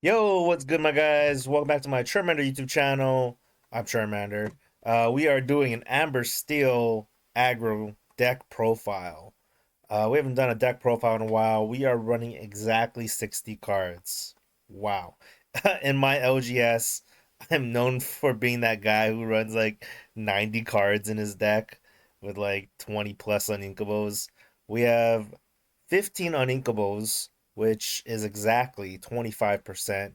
Yo, what's good, my guys? Welcome back to my Charmander YouTube channel. I'm Charmander. We are doing an Amber Steel aggro deck profile. We haven't done a deck profile in a while. We are running exactly 60 cards. Wow. In my LGS, I'm known for being that guy who runs like 90 cards in his deck with like 20 plus uninkables. We have 15 uninkables, which is exactly 25%.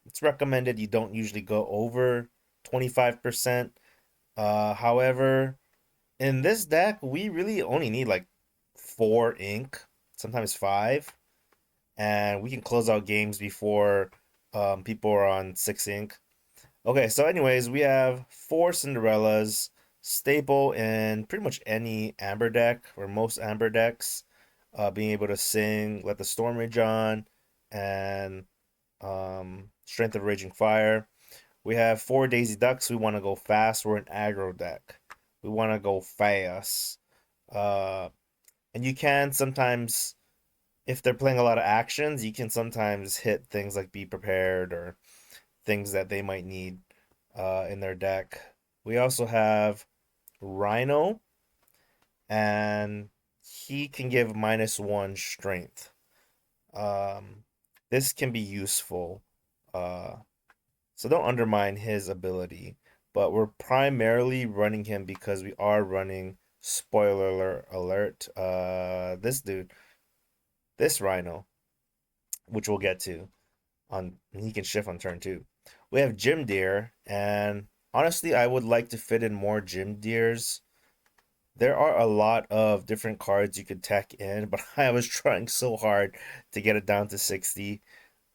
It's recommended you don't usually go over 25%. However, in this deck, we really only need like four ink, sometimes five, and we can close out games before people are on six ink. Okay, so anyways, we have four Cinderellas, staple in pretty much any Amber deck or most Amber decks. Being able to sing Let the Storm Rage On and Strength of Raging Fire. We have four Daisy Ducks. We want to go fast. We're an aggro deck. We want to go fast. Uh, and you can sometimes, if they're playing a lot of actions, you can sometimes hit things like Be Prepared or things that they might need in their deck. We also have Rhino, and he can give -1 strength. Um, this can be useful. Uh, so don't undermine his ability. But we're primarily running him because we are running spoiler alert. This dude, this Rhino, which we'll get to on he can shift on turn two. We have Gym Deer, and honestly, I would like to fit in more Gym Deers. There are a lot of different cards you could tech in, but I was trying so hard to get it down to 60.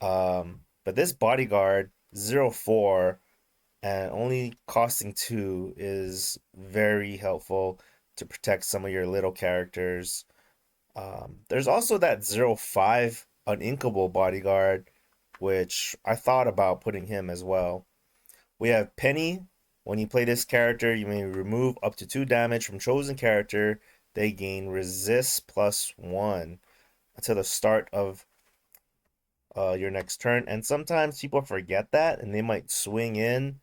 But this bodyguard, 0-4, and only costing 2 is very helpful to protect some of your little characters. There's also that 0-5 uninkable bodyguard, which I thought about putting him as well. We have Penny. When you play this character, you may remove up to 2 damage from chosen character. They gain resist +1 until the start of your next turn. And sometimes people forget that and they might swing in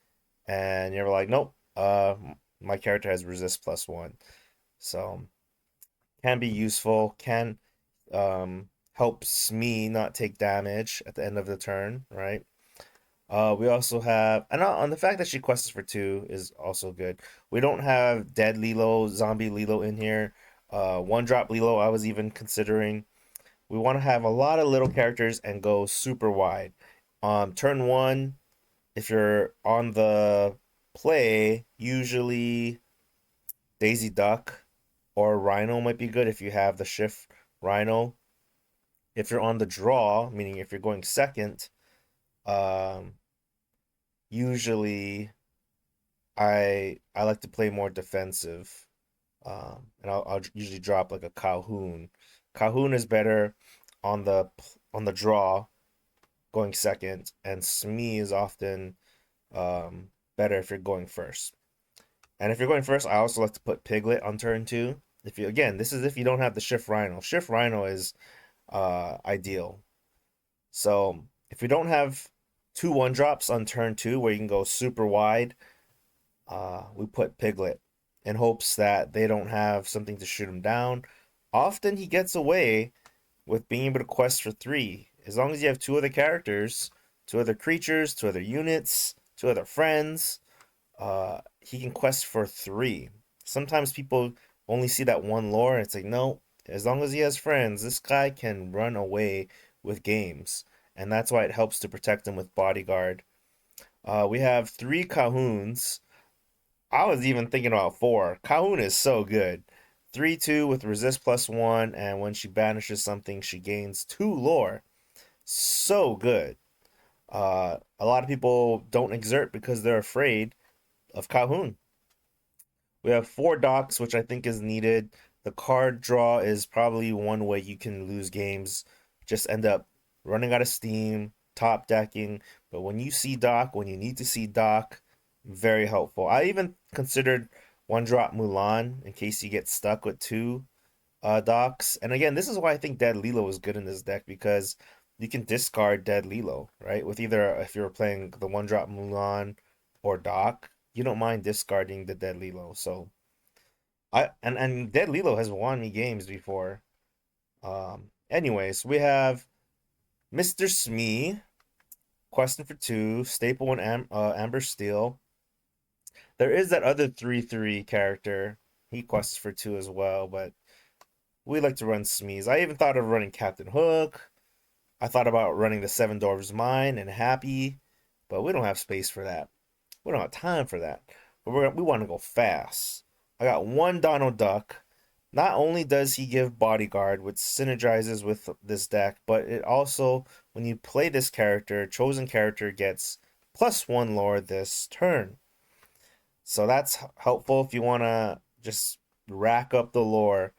and you're like, nope, my character has resist +1. So can be useful, can helps me not take damage at the end of the turn, right? We also have, and on the fact that she quests for 2 is also good. We don't have dead Lilo, zombie Lilo in here. One drop Lilo, I was even considering. We want to have a lot of little characters and go super wide. Turn one, if you're on the play, usually Daisy Duck or Rhino might be good if you have the shift Rhino. If you're on the draw, meaning if you're going second, um, usually I like to play more defensive, and I'll usually drop like a Calhoun. Calhoun is better on the draw going second, and Smee is often better if you're going first. And if you're going first, I also like to put Piglet on turn two. If you again, this is if you don't have the Shift Rhino. Shift Rhino is ideal. So if you don't have two one drops on turn two where you can go super wide, we put Piglet in hopes that they don't have something to shoot him down. Often he gets away with being able to quest for 3. As long as you have two other characters, two other creatures, two other units, two other friends, he can quest for 3. Sometimes people only see that one lore and it's like, no, as long as he has friends, this guy can run away with games. And that's why it helps to protect him with Bodyguard. We have 3 Cahoons. I was even thinking about 4. Cahoon is so good. 3-2 with resist +1, and when she banishes something, she gains 2 lore. So good. A lot of people don't exert because they're afraid of Calhoun. We have 4 docks, which I think is needed. The card draw is probably one way you can lose games. Just end up running out of steam, top decking. But when you see dock, when you need to see dock, very helpful. I even considered one drop Mulan in case you get stuck with 2 docks. And again, this is why I think Dead Lilo is good in this deck because you can discard Dead Lilo, right? With either if you're playing the one drop Mulan or Doc, you don't mind discarding the Dead Lilo. So and Dead Lilo has won me games before. Anyways, we have Mr. Smee, Question for Two, Staple and Amber Steel. There is that other 3/3 character. He quests for two as well, but we like to run Smees. I even thought of running Captain Hook. I thought about running the Seven Dwarves Mine and Happy, but we don't have space for that. We don't have time for that. But we want to go fast. I got one Donald Duck. Not only does he give Bodyguard, which synergizes with this deck, but it also, when you play this character, chosen character gets +1 lore this turn. So that's helpful if you want to just rack up the lore.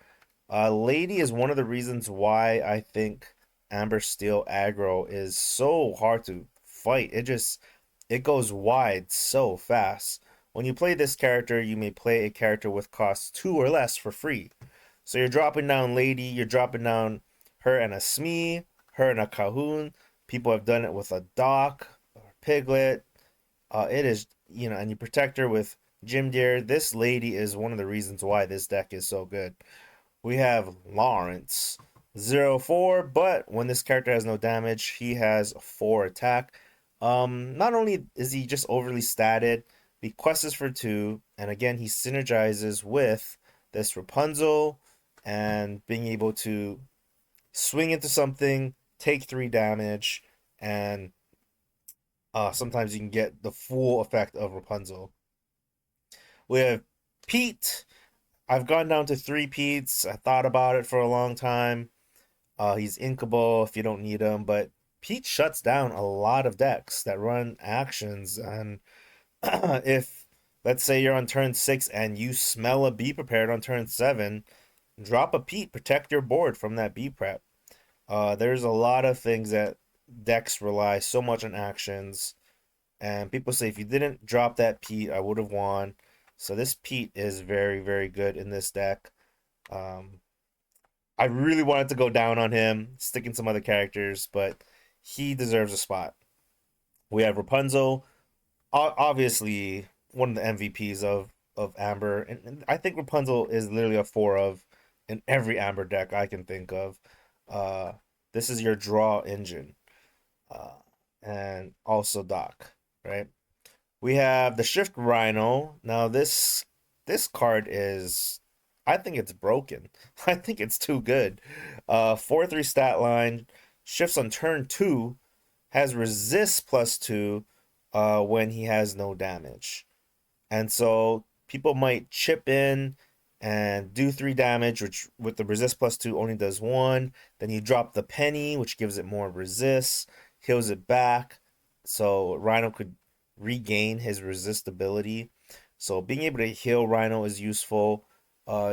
Lady is one of the reasons why I think Amber Steel aggro is so hard to fight. It goes wide so fast. When you play this character, you may play a character with cost 2 or less for free. So you're dropping down Lady, you're dropping down her and a Smee, her and a Cahoon. People have done it with a Doc or Piglet. It is, and you protect her with Jim Deere. This lady is one of the reasons why this deck is so good. We have Lawrence, 0/4, but when this character has no damage, he has 4 attack. Not only is he just overly statted, he quests for 2, and again, he synergizes with this Rapunzel and being able to swing into something, take 3 damage, and sometimes you can get the full effect of Rapunzel. We have Pete. I've gone down to 3 Pete's. I thought about it for a long time. He's inkable if you don't need him, but Pete shuts down a lot of decks that run actions. And if, let's say, you're on turn 6 and you smell a Be Prepared on turn 7, drop a Pete, protect your board from that Be Prep. There's a lot of things that decks rely so much on actions. And people say if you didn't drop that Pete, I would have won. So this Pete is very, very good in this deck. Um, I really wanted to go down on him, sticking some other characters, but he deserves a spot. We have Rapunzel, obviously one of the MVPs of Amber, and I think Rapunzel is literally a 4 of in every Amber deck I can think of. Uh, this is your draw engine, uh, and also Doc, right? We have the Shift Rhino. Now this card is, I think it's broken. I think it's too good. 4/3 stat line, shifts on turn 2, has resist +2 when he has no damage. And so people might chip in and do 3 damage, which with the resist +2 only does 1. Then you drop the penny, which gives it more resist, heals it back. So Rhino could regain his resistibility. So being able to heal Rhino is useful.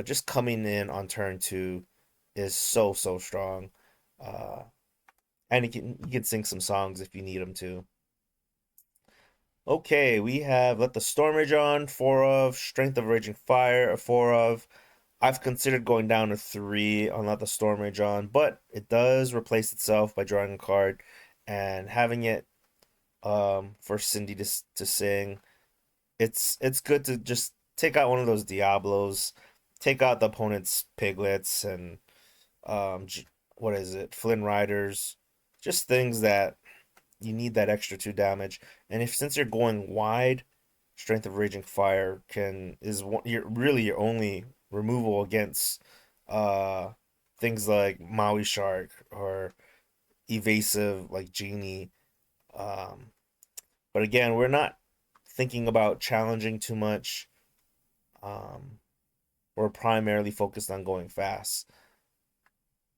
Just coming in on turn 2 is so strong. Uh, and you can sing some songs if you need him to. Okay, we have Let the Storm Rage on, 4 of, Strength of Raging Fire, a 4 of. I've considered going down to 3 on Let the Storm Rage on, but it does replace itself by drawing a card and having it for Cindy to sing. It's good to just take out one of those Diablos, take out the opponent's piglets and um what is it, Flynn Riders, just things that you need that extra 2 damage. And if since you're going wide, Strength of Raging Fire can is one, your only removal against uh things like Maui Shark or evasive like Genie. Um, but again, we're not thinking about challenging too much. Um, we're primarily focused on going fast.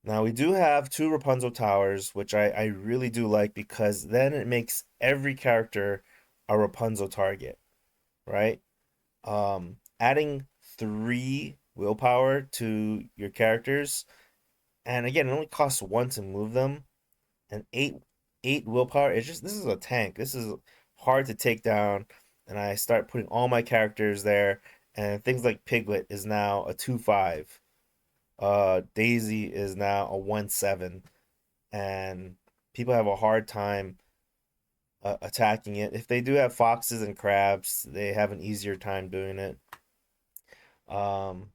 Now we do have 2 Rapunzel towers, which I really do like because then it makes every character a Rapunzel target, right? Adding 3 willpower to your characters, and again, it only costs 1 to move them, and 8 willpower. It's just, this is a tank. This is hard to take down, and I start putting all my characters there, and things like Piglet is now a 2/5. Daisy is now a 1/7, and people have a hard time attacking it. If they do have foxes and crabs, they have an easier time doing it. Um,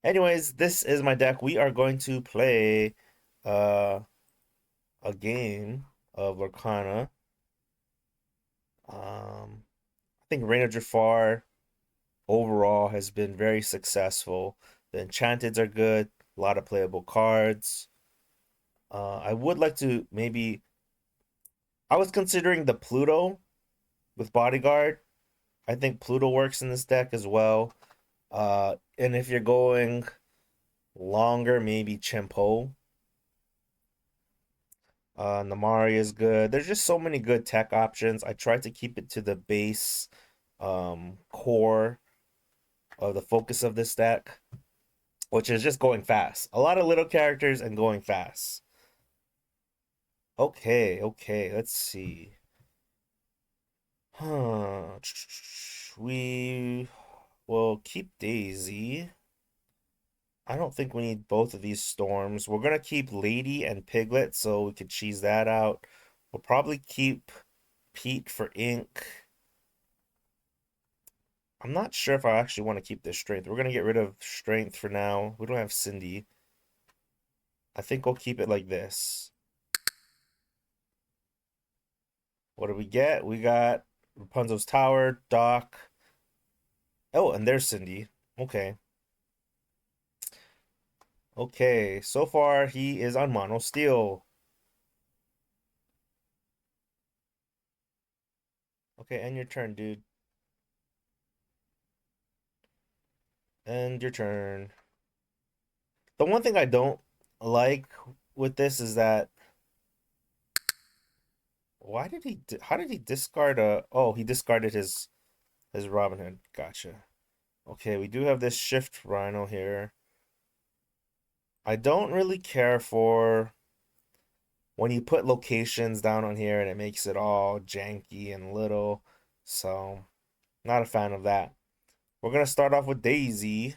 Anyways, this is my deck. We are going to play uh, a game of Lorcana. I think Reign of Jafar overall has been very successful. The Enchanteds are good, a lot of playable cards. I would like to maybe. I was considering the Pluto with Bodyguard. I think Pluto works in this deck as well. And if you're going longer, maybe Chimpo. Namari is good. There's just so many good tech options. I tried to keep it to the base core of the focus of this deck, which is just going fast. A lot of little characters and going fast. Okay, okay, let's see. Huh. We will keep Daisy. I don't think we need both of these storms. We're gonna keep Lady and Piglet so we could cheese that out. We'll probably keep Pete for ink. I'm not sure if I actually want to keep this strength. We're gonna get rid of strength for now. We don't have Cindy. I think we'll keep it like this. What do we get? We got Rapunzel's Tower, Doc. Oh, and there's Cindy. Okay. Okay. So far, he is on Mono Steel. Okay, end your turn, dude. End your turn. The one thing I don't like with this is that why did he how did he discard a oh, he discarded his Robin Hood. Gotcha. Okay, we do have this shift rhino here. I don't really care for when you put locations down on here and it makes it all janky and little. So, not a fan of that. We're going to start off with Daisy.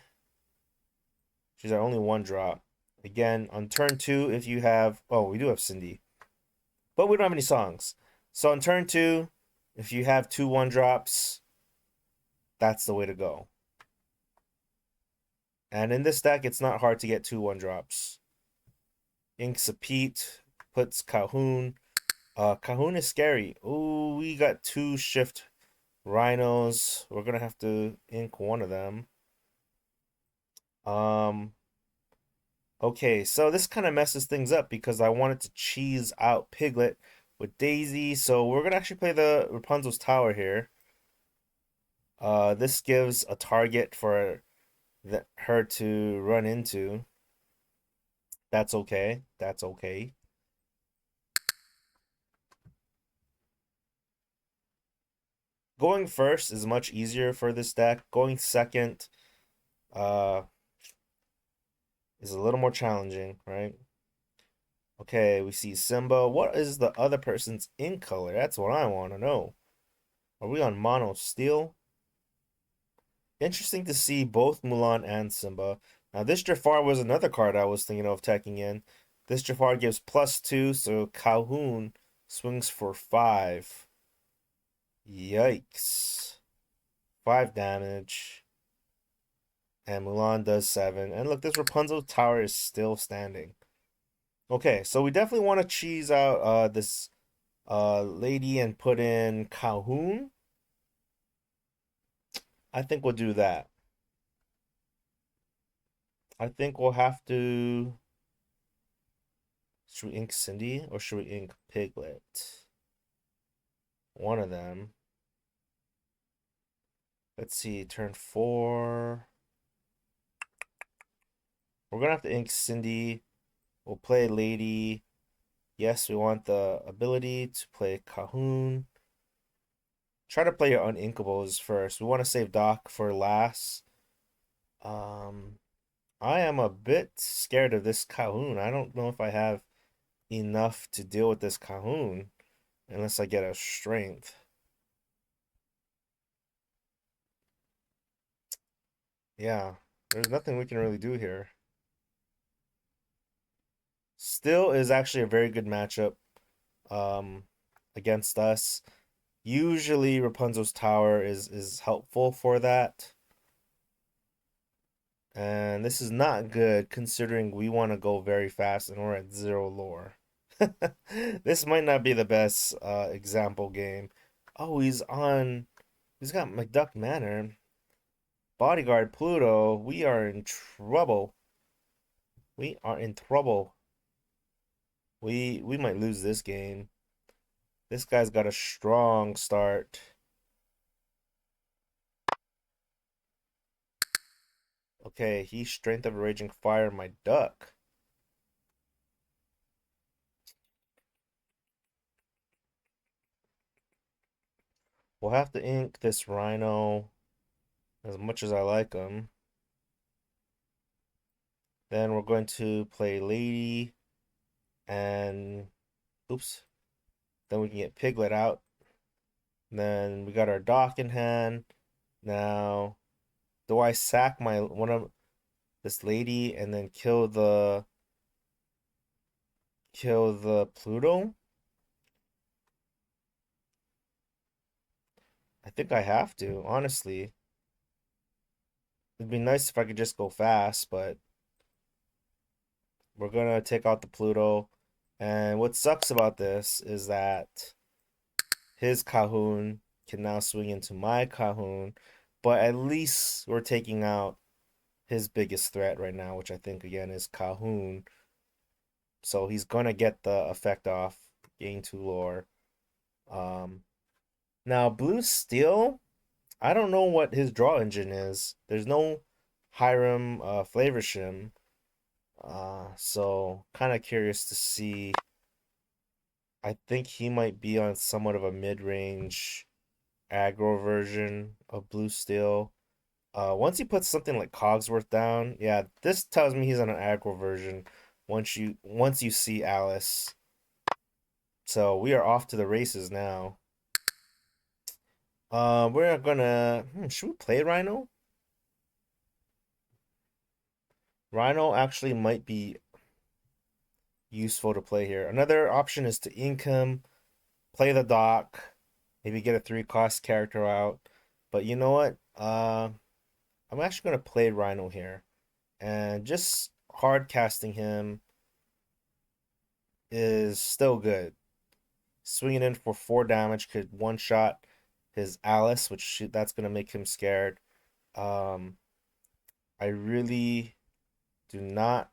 She's our only one drop. Again, on turn two, if you have. Oh, we do have Cindy. But we don't have any songs. So, on turn two, if you have two one drops, that's the way to go. And in this deck, it's not hard to get two one drops. Inks a Pete, puts Calhoun. Calhoun is scary. Oh, we got two shift rhinos. We're gonna have to ink one of them. Um, okay, so this kind of messes things up because I wanted to cheese out Piglet with Daisy. So we're gonna actually play the Rapunzel's Tower here. This gives a target for her to run into. That's okay. That's okay. Going first is much easier for this deck. Going second, uh, is a little more challenging, right? Okay, we see Simba. What is the other person's ink color? That's what I want to know. Are we on mono steel? Interesting to see both Mulan and Simba. Now, this Jafar was another card I was thinking of taking in. This Jafar gives +2, so Calhoun swings for 5. Yikes. 5 damage. And Mulan does 7. And look, this Rapunzel tower is still standing. Okay, so we definitely want to cheese out this lady and put in Calhoun. I think we'll do that. I think we'll have to. Should we ink Cindy or should we ink Piglet? One of them. Let's see, turn 4. We're gonna have to ink Cindy. We'll play Lady. Yes, we want the ability to play Calhoun. Try to play your uninkables first. We want to save Doc for last. Um, I am a bit scared of this Calhoun. I don't know if I have enough to deal with this Calhoun unless I get a strength. Yeah, there's nothing we can really do here. Still is actually a very good matchup. um, against us. Usually Rapunzel's tower is helpful for that. And this is not good considering we want to go very fast and we're at 0 lore. This might not be the best example game. Oh, he's got McDuck Manor. Bodyguard Pluto, we are in trouble. We are in trouble. We might lose this game. This guy's got a strong start. Okay, he's Strength of a Raging Fire, my duck. We'll have to ink this Rhino as much as I like him. Then we're going to play Lady and oops. Then we can get Piglet out. Then we got our dock in hand. Now, do I sack my one of this lady and then kill the Pluto? I think I have to, honestly. It'd be nice if I could just go fast, but we're gonna take out the Pluto. And what sucks about this is that his Cahoon can now swing into my Cahoon, but at least we're taking out his biggest threat right now, which I think again is Cahoon. So he's gonna get the effect off, gain 2 lore. Um, Now Blue Steel, I don't know what his draw engine is. There's no Hiram Flavorshim. So kind of curious to see. I think he might be on somewhat of a mid-range aggro version of Blue Steel. Once he puts something like Cogsworth down, yeah, this tells me he's on an aggro version. Once you see Alice, so we are off to the races now. We're gonna. Should we play Rhino? Rhino actually might be useful to play here. Another option is to ink him, play the dock, maybe get a 3-cost character out. But you know what? I'm actually gonna play Rhino here, and just hard casting him is still good. Swinging in for 4 damage could one shot his Alice, that's gonna make him scared. Um, I really do not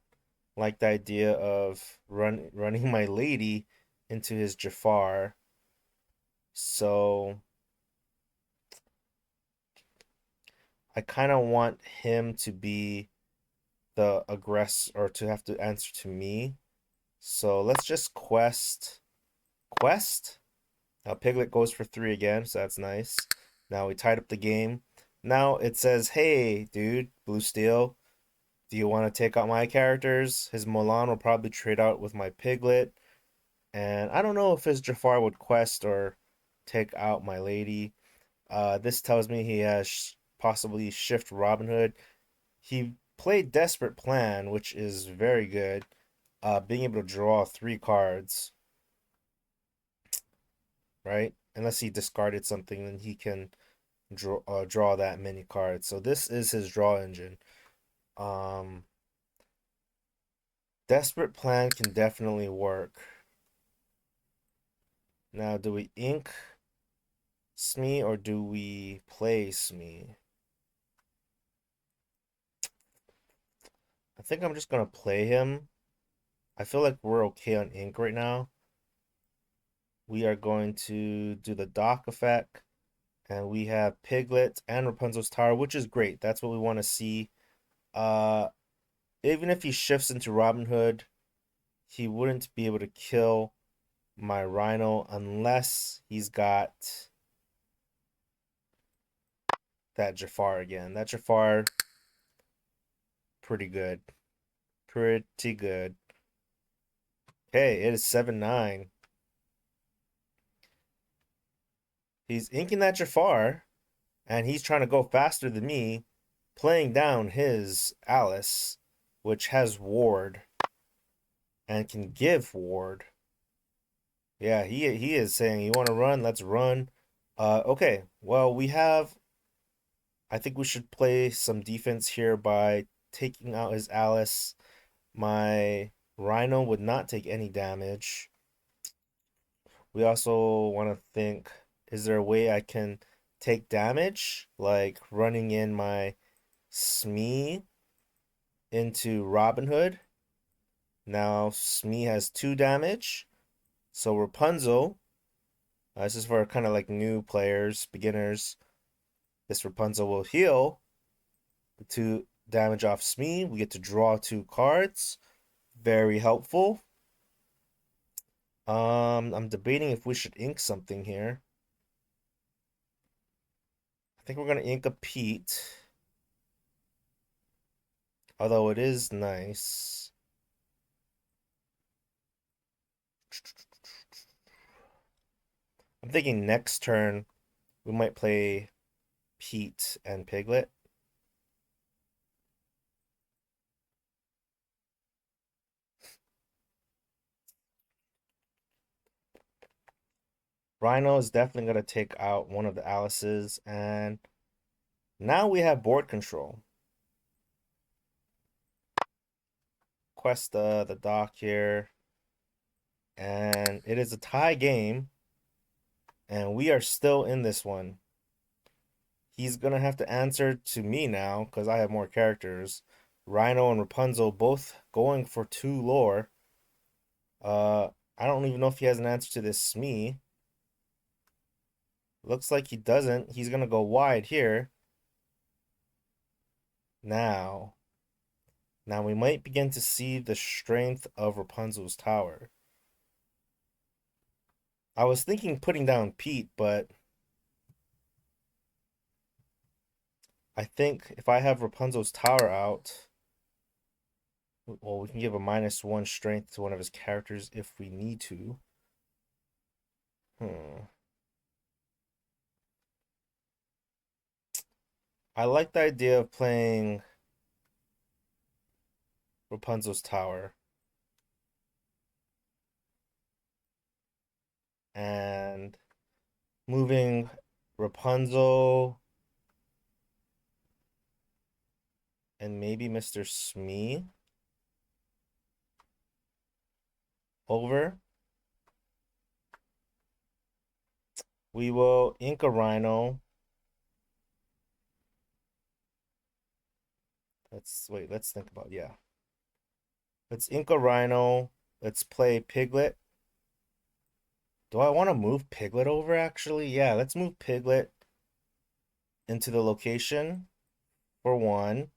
like the idea of running my lady into his Jafar. So I kind of want him to be the aggressor or to have to answer to me. So let's just quest. Now Piglet goes for 3 again, so that's nice. Now we tied up the game. Now it says, "Hey, dude, Blue Steel, do you want to take out my characters?" His Mulan will probably trade out with my Piglet. And I don't know if his Jafar would quest or take out my lady. This tells me he has possibly shift Robin Hood. He played Desperate Plan, which is very good. Being able to draw 3 cards, right? Unless he discarded something, then he can draw that many cards. So this is his draw engine. Um, Desperate Plan can definitely work. Now, do we ink Smee or do we play Smee? I think I'm just gonna play him. I feel like we're okay on ink right now. We are going to do the dock effect, and we have Piglet and Rapunzel's Tower, which is great. That's what we want to see. Uh, Even if he shifts into Robin Hood, he wouldn't be able to kill my Rhino unless he's got that Jafar again. That Jafar, pretty good. Pretty good. Okay, it is 7-9. He's inking that Jafar, and he's trying to go faster than me, playing down his Alice, which has ward and can give ward. Yeah, he is saying you want to run, let's run. Okay. Well, we have I think we should play some defense here by taking out his Alice. My Rhino would not take any damage. We also want to think, is there a way I can take damage? Like running in my Smee into Robin Hood. Now Smee has 2 damage. So Rapunzel, this is for kind of like new players, beginners. This Rapunzel will heal the 2 damage off Smee. We get to draw 2 cards. Very helpful. I'm debating if we should ink something here. I think we're gonna ink a Pete. Although it is nice. I'm thinking next turn we might play Pete and Piglet. Rhino is definitely gonna take out one of the Alices, and now we have board control. Quest the dock here, and it is a tie game, and we are still in this one. He's gonna have to answer to me now because I have more characters. Rhino and Rapunzel both going for 2 lore. Uh, I don't even know if he has an answer to this Smee. Looks like he doesn't. He's gonna go wide here. Now, now we might begin to see the strength of Rapunzel's tower. I was thinking putting down Pete, but I think if I have Rapunzel's tower out, well, we can give a -1 strength to one of his characters if we need to. Hmm. I like the idea of playing Rapunzel's tower and moving Rapunzel and maybe Mr. Smee over. We will ink a Rhino. Let's think about, yeah. Let's ink a Rhino. Let's play Piglet. Do I want to move Piglet over actually? Yeah, let's move Piglet into the location for 1.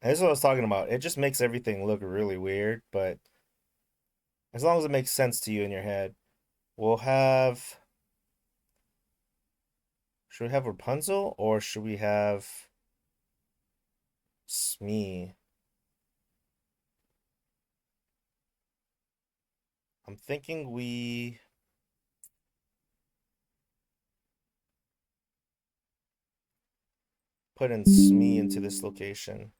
And this is what I was talking about. It just makes everything look really weird, but as long as it makes sense to you in your head. We'll have Should we have Rapunzel or should we have Smee? I'm thinking we put in Smee into this location.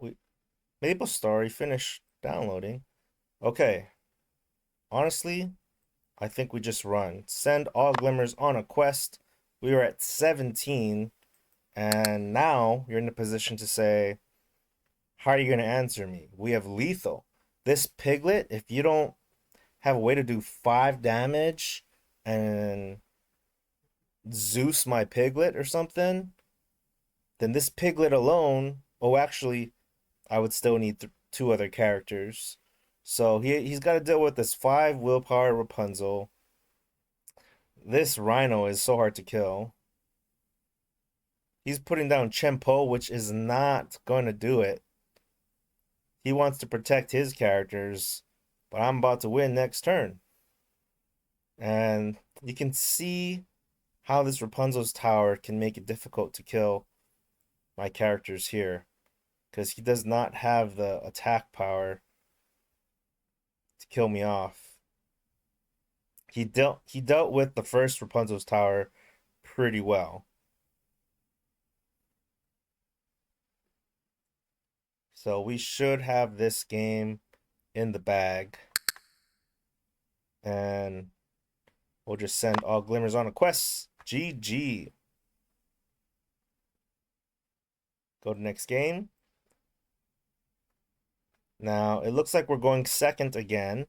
We Maple Story finished downloading. Okay. Honestly, I think we just run. Send all glimmers on a quest. We are at 17, and now you're in a position to say, how are you going to answer me? We have lethal. This Piglet, if you don't have a way to do 5 damage and Zeus my Piglet or something, then this Piglet alone, oh, actually, I would still need 2 other characters. So he's got to deal with this 5 willpower Rapunzel. This Rhino is so hard to kill. He's putting down Chempo, which is not going to do it. He wants to protect his characters, but I'm about to win next turn. And you can see how this Rapunzel's tower can make it difficult to kill my characters here, because he does not have the attack power to kill me off. He dealt with the first Rapunzel's tower pretty well. So we should have this game in the bag. And we'll just send all glimmers on a quest. GG. Go to next game. Now, it looks like we're going second again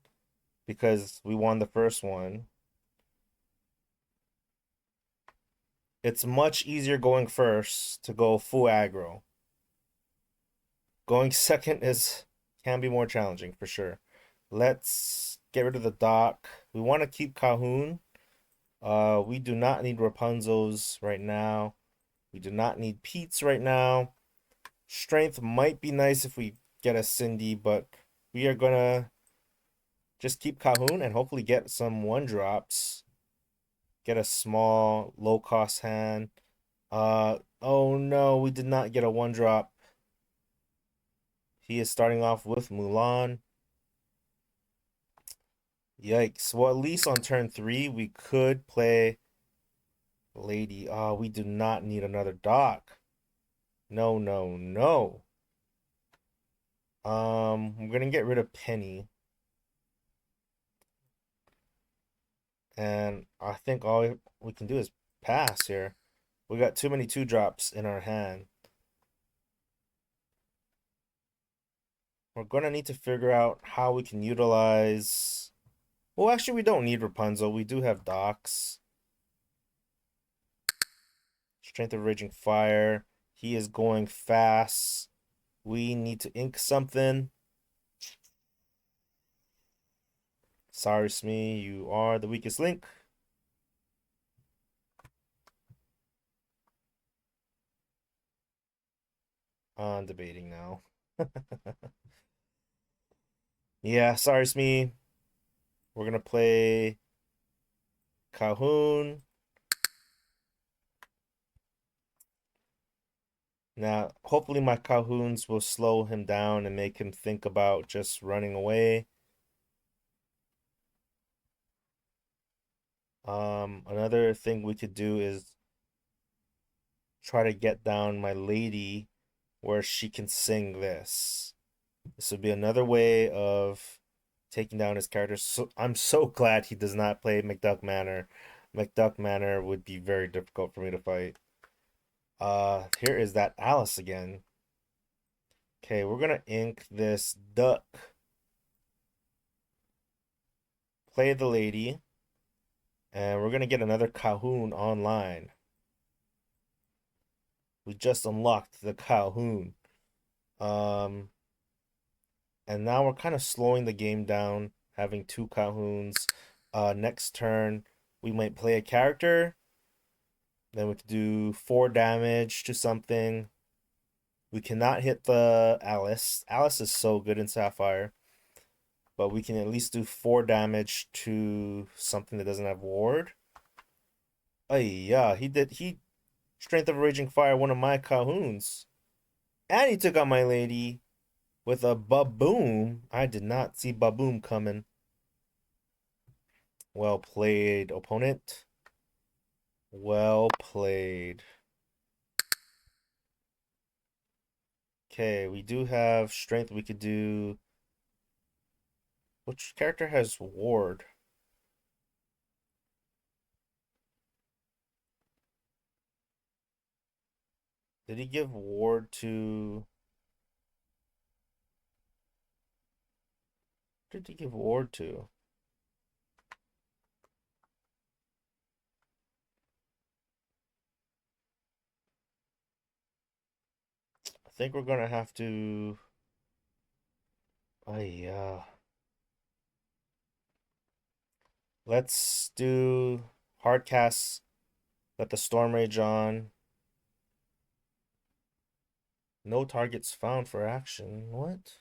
because we won the first one. It's much easier going first to go full aggro. Going second can be more challenging for sure. Let's get rid of the dock. We want to keep Calhoun. We do not need Rapunzel's right now. We do not need Pete's right now. Strength might be nice if we get a Cindy, but we are gonna just keep Calhoun and hopefully get some one drops. Get a small low cost hand. Oh no, we did not get a one drop. He is starting off with Mulan. Yikes. Well, at least on turn 3, we could play Lady. We do not need another dock. No, no, no. We're gonna get rid of Penny. And I think all we can do is pass here. We got too many 2-drops in our hand. We're gonna need to figure out how we can utilize... Well, actually, we don't need Rapunzel. We do have docks. Strength of Raging Fire. He is going fast. We need to ink something. Sorry, Smee, you are the weakest link. I'm debating now. Yeah, sorry, Smee. We're gonna play Calhoun. Now, hopefully my Calhouns will slow him down and make him think about just running away. Another thing we could do is try to get down my lady where she can sing this. This would be another way of taking down his character. So I'm so glad he does not play McDuck Manor. McDuck Manor would be very difficult for me to fight. Here is that Alice again. Okay, we're gonna ink this duck. Play the lady. And we're gonna get another Calhoun online. We just unlocked the Calhoun. Um, and now we're kind of slowing the game down, having 2 Calhouns. Next turn, we might play a character. Then we could do 4 damage to something. We cannot hit the Alice. Alice is so good in Sapphire. But we can at least do 4 damage to something that doesn't have ward. Oh yeah, he Strength of Raging Fire, one of my Calhouns. And he took out my lady with a Baboom. I did not see Baboom coming. Well played, opponent. Well played. Okay, we do have strength. We could do... Which character has ward? Did he give ward to... What did he give ward to? I think we're gonna have to... Oh yeah. Let's do hardcast. Let the storm rage on. No targets found for action. What?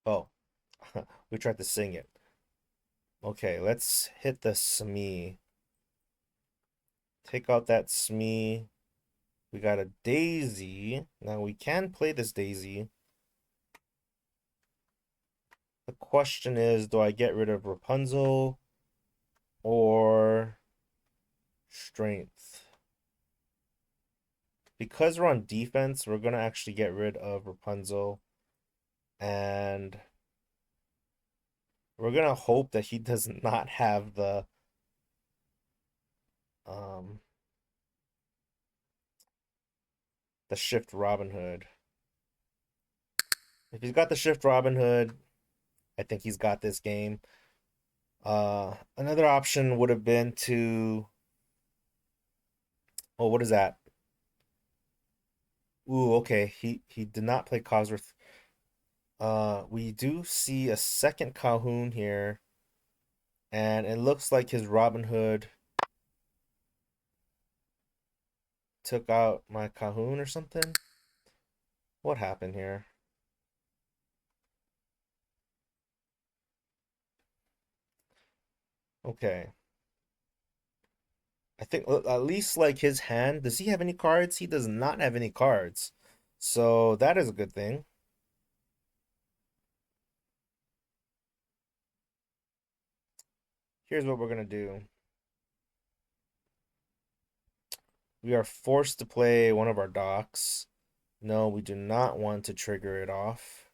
Oh, we tried to sing it. Okay, let's hit the Smee. Take out that Smee. We got a Daisy. Now we can play this Daisy. The question is, do I get rid of Rapunzel or Strength? because we're on defense, we're gonna actually get rid of Rapunzel, and we're gonna hope that he does not have um the shift Robin Hood. If he's got the shift Robin Hood, I think he's got this game. Another option would have been to, oh, what is that? Ooh, okay. He did not play Cosworth. We do see a second Calhoun here, and it looks like his Robin Hood took out my Calhoun or something. What happened here? Okay. I think at least like his hand, does he have any cards? He does not have any cards. So that is a good thing. Here's what we're gonna do. We are forced to play one of our docks. No, we do not want to trigger it off.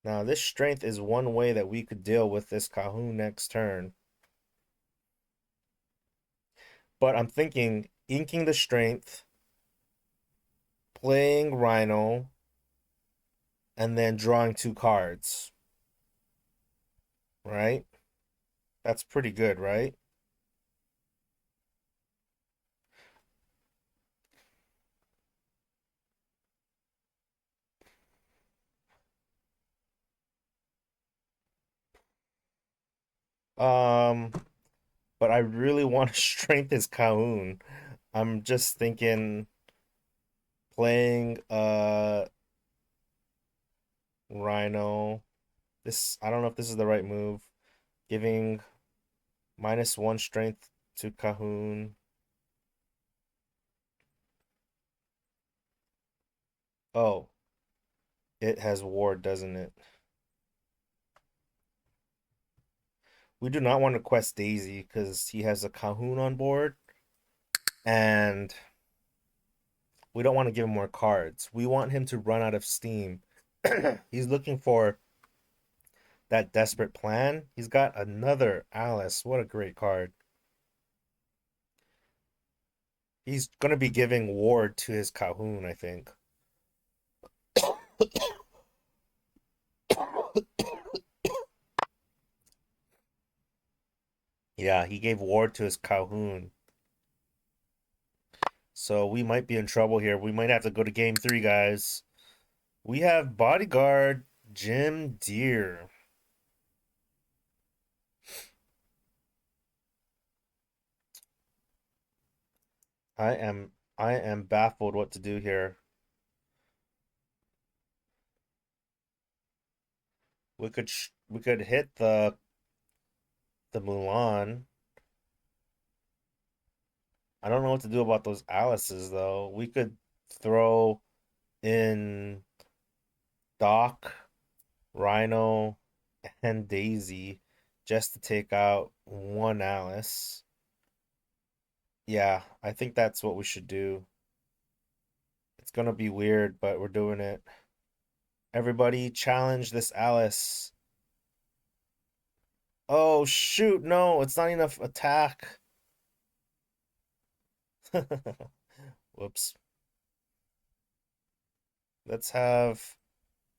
Now, this strength is one way that we could deal with this Calhoun next turn. But I'm thinking inking the strength, playing Rhino, and then drawing two cards. Right? That's pretty good, right? Um, but I really want to strength his Calhoun. I'm just thinking playing Rhino. This I don't know if this is the right move. Giving -1 strength to Calhoun. Oh, it has ward, doesn't it? We do not want to quest Daisy because he has a Calhoun on board, and we don't want to give him more cards. We want him to run out of steam. He's looking for that desperate plan. He's got another Alice. What a great card. He's going to be giving ward to his Calhoun, I think. Yeah, he gave ward to his Calhoun. So we might be in trouble here. We might have to go to game 3, guys. We have bodyguard Jim Deere. I am I am baffled what to do here. We could hit the Mulan. I don't know what to do about those Alices though. We could throw in Doc, Rhino, and Daisy just to take out one Alice. Yeah, I think that's what we should do. It's gonna be weird, but we're doing it. Everybody challenge this Alice. Oh shoot, no, it's not enough attack. Whoops. Let's have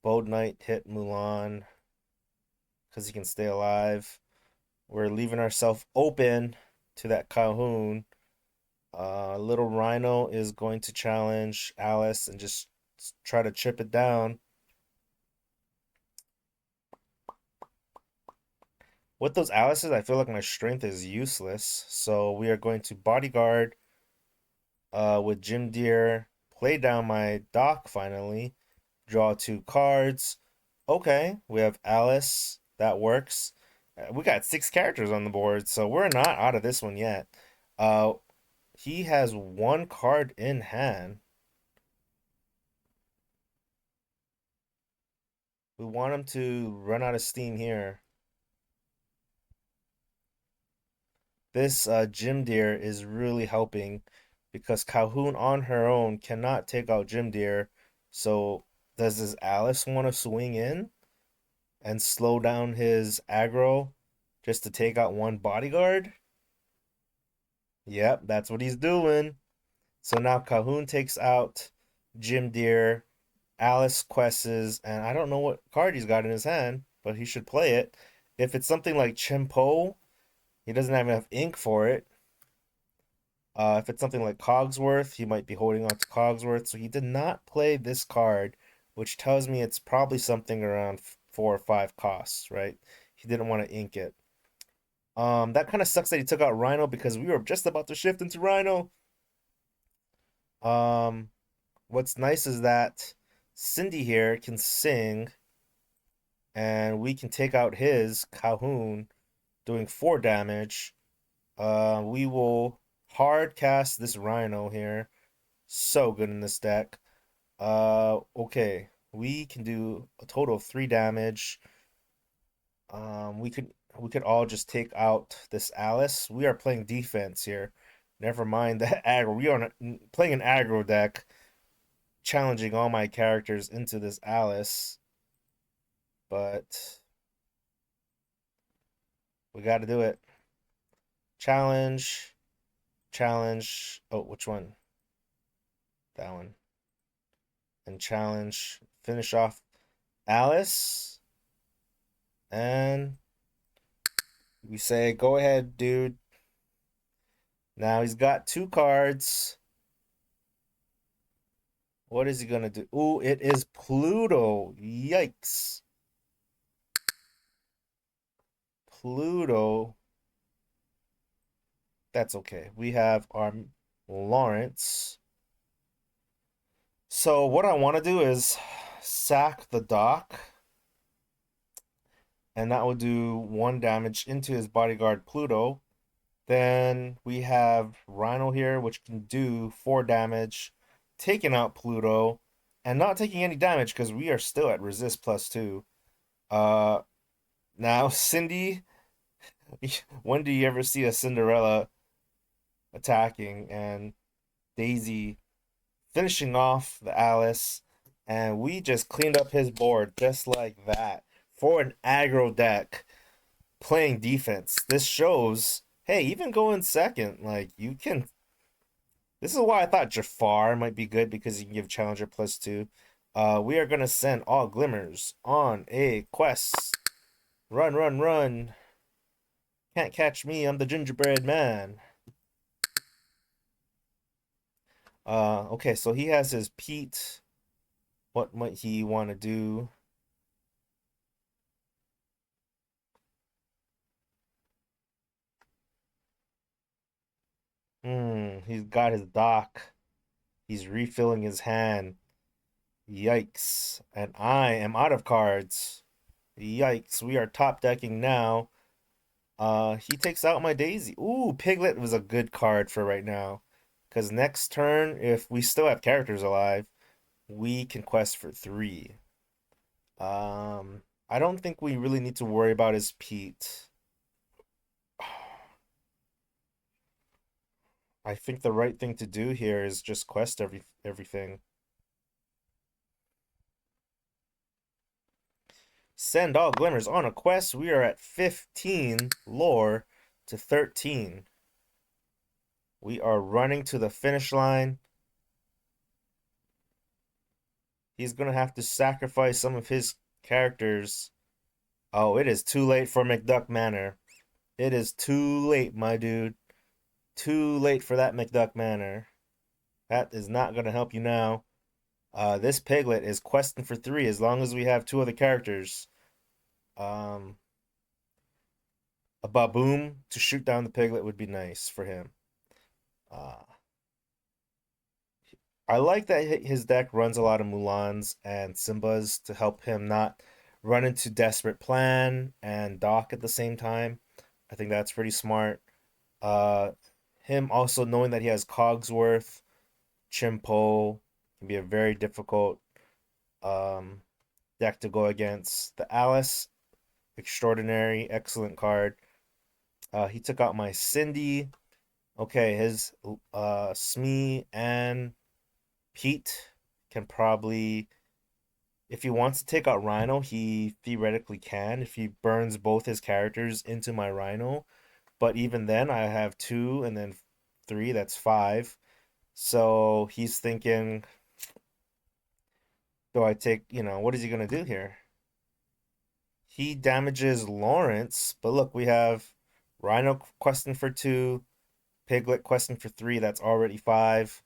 Bold Knight hit Mulan because he can stay alive. We're leaving ourselves open to that Calhoun. Little Rhino is going to challenge Alice and just try to chip it down. With those Alices, I feel like my strength is useless. So we are going to bodyguard with Jim Deere, play down my dock finally, draw two cards. Okay, we have Alice. That works. We got 6 characters on the board, so we're not out of this one yet. Uh, he has one card in hand. We want him to run out of steam here. This Gym Deer is really helping because Calhoun on her own cannot take out Gym Deer. So does this Alice want to swing in and slow down his aggro just to take out one bodyguard? Yep, that's what he's doing. So now Calhoun takes out Jim Deere, Alice quests, and I don't know what card he's got in his hand, but he should play it. If it's something like Chimpo, he doesn't have enough ink for it. If it's something like Cogsworth, he might be holding on to Cogsworth. So he did not play this card, which tells me it's probably something around 4 or 5 costs, right? He didn't want to ink it. That kind of sucks that he took out Rhino because we were just about to shift into Rhino. Um, what's nice is that Cindy here can sing, and we can take out his Calhoun, doing 4 damage. We will hard cast this Rhino here. So good in this deck. Okay. We can do a total of 3 damage. We could all just take out this Alice. We are playing defense here. Never mind the aggro. We are playing an aggro deck, challenging all my characters into this Alice. But we got to do it. Challenge, challenge. Oh, which one? That one. And challenge. Finish off Alice. And we say, go ahead, dude. Now he's got 2 cards. What is he gonna do? Ooh, it is Pluto. Yikes. Pluto. That's okay. We have our Lawrence. So what I want to do is sack the dock, and that will do 1 damage into his bodyguard Pluto. Then we have Rhino here, which can do 4 damage, taking out Pluto, and not taking any damage because we are still at resist +2. Uh, Now Cindy, when do you ever see a Cinderella attacking and Daisy finishing off the Alice? And we just cleaned up his board just like that for an aggro deck playing defense. This shows, hey, even going second, like you can. This is why I thought Jafar might be good because you can give Challenger +2. We are gonna send all Glimmers on a quest. Run, run, run! Can't catch me. I'm the gingerbread man. Okay, so he has his Pete. What might he want to do? He's got his dock. He's refilling his hand. Yikes. And I am out of cards. Yikes. We are top decking now. He takes out my Daisy. Ooh, Piglet was a good card for right now. Because next turn, if we still have characters alive, we can quest for 3. I don't think we really need to worry about his Pete. I think the right thing to do here is just quest everything. Send all glimmers on a quest. We are at 15 lore to 13. We are running to the finish line. He's going to have to sacrifice some of his characters. Oh, it is too late for McDuck Manor. It is too late, my dude. Too late for that McDuck Manor. That is not going to help you now. This Piglet is questing for 3 as long as we have 2 other characters. Um, a Baboom to shoot down the Piglet would be nice for him. Uh, I like that his deck runs a lot of Mulans and Simbas to help him not run into Desperate Plan and Doc at the same time. I think that's pretty smart. Uh, him also knowing that he has Cogsworth, Chimpo can be a very difficult um, deck to go against. The Alice, extraordinary, excellent card. He took out my Cindy. Okay, his Smee and Pete can probably, if he wants to take out Rhino, he theoretically can if he burns both his characters into my Rhino. But even then, I have two and then three, that's five. So he's thinking, do I take, what is he going to do here? He damages Lawrence, but look, we have Rhino questing for two, Piglet questing for three, that's already five.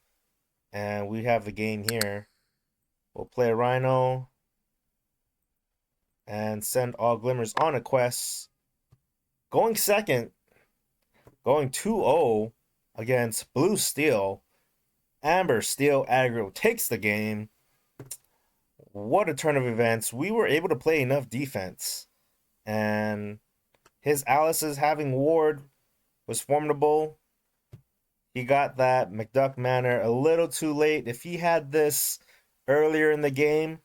And we have the game here. We'll play a Rhino and send all Glimmers on a quest. Going second, going 2-0 against Blue Steel. Amber Steel Aggro takes the game. What a turn of events. We were able to play enough defense. And his Alice's having Ward was formidable. He got that McDuck Manor a little too late. If he had this earlier in the game,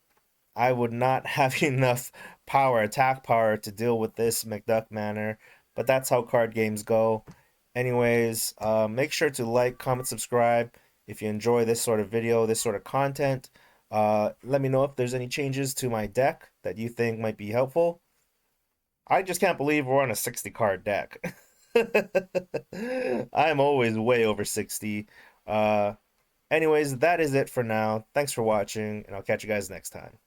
I would not have enough power, attack power, to deal with this McDuck Manor. But that's how card games go. Anyways, make sure to like, comment, subscribe if you enjoy this sort of video, this sort of content. Let me know if there's any changes to my deck that you think might be helpful. I just can't believe we're on a 60 card deck. I'm always way over 60. Uh, Anyways, that is it for now. Thanks for watching, and I'll catch you guys next time.